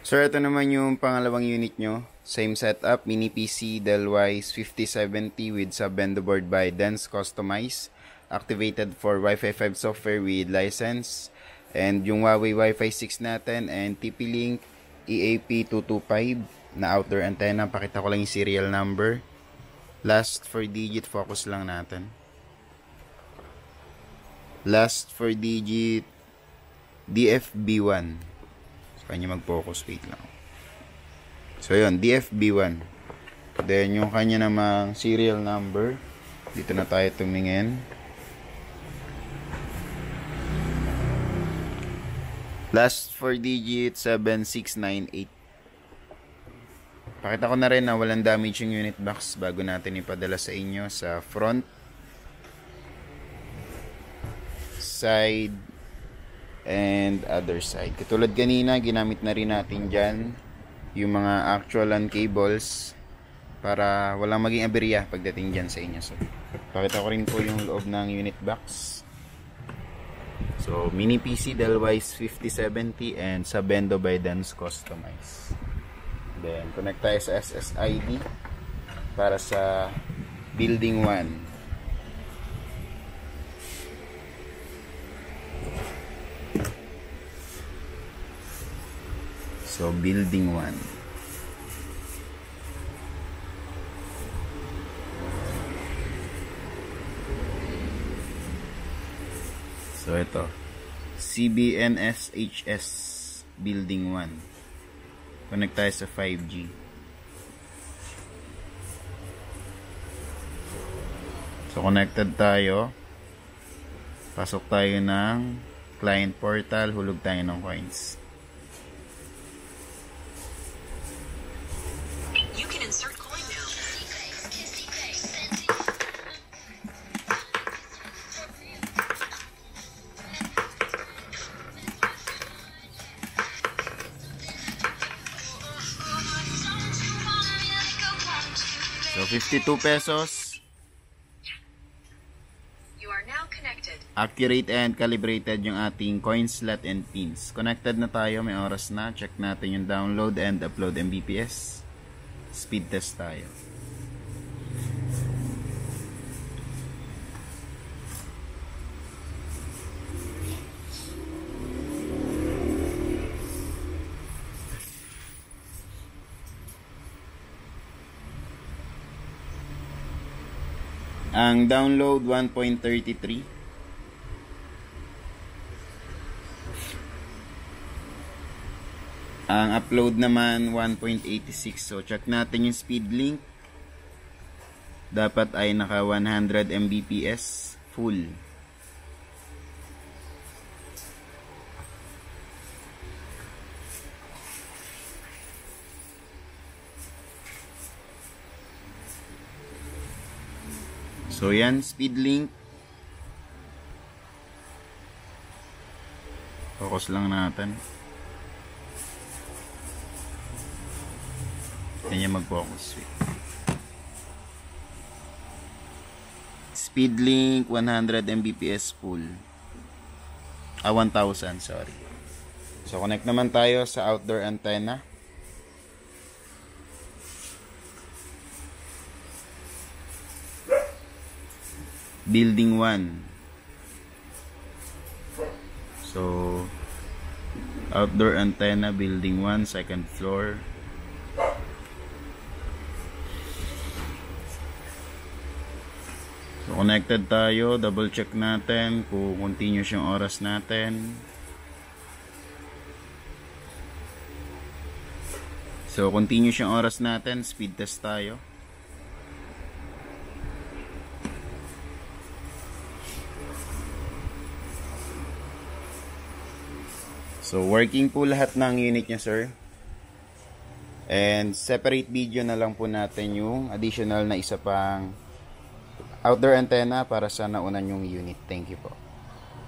Sir, ito naman yung pangalawang unit nyo. Same setup, mini PC Dellwise 5070 with sub-bendo board by Dens Customize. Activated for Wi-Fi 5 software with license. And yung Huawei Wi-Fi 6 natin and TP-Link EAP225 na outdoor antenna. Pakita ko lang yung serial number. Last 4 digit, focus lang natin. Last 4 digit DFB1. Kanya mag-focus, wait lang. So yun, DFB1. Then yung kanya namang serial number, dito na tayo tumingin. Last 4 digit 7698. Pakita ko na rin na walang damage yung unit box bago natin ipadala sa inyo sa front, side, and other side. Katulad kanina, ginamit na rin natin dyan yung mga actual LAN cables para walang maging aberya pagdating dyan sa inyo. So, pakita ko rin po yung loob ng unit box. So, mini PC Dellwise 5070 and sub-bendo by Dens Customize. Then, connect tayo sa SSID para sa building 1. So, building 1. So, ito. CBNSHS building 1. Connect tayo sa 5G. So, connected tayo. Pasok tayo ng client portal. Hulog tayo ng coins. So, 52 pesos. You are now connected. Accurate and calibrated yung ating coin slot and pins. Connected na tayo. May oras na. Check natin yung download and upload Mbps. Speed test tayo. Ang download 1.33. Ang upload naman 1.86. So check natin yung speed link. Dapat ay naka 100 Mbps full. So yan, speed link. Focus lang natin. Yan yung mag-focus. Speed link 100 Mbps full. 1,000, sorry. So connect naman tayo sa outdoor antenna. Building 1. So, outdoor antenna, building 1, second floor. So, connected tayo. Double check natin kung continuous yung oras natin. So, continuous yung oras natin. Speed test tayo. So, working po lahat ng unit niya, sir. And separate video na lang po natin yung additional na isa pang outdoor antenna para sa naunan yung unit. Thank you po.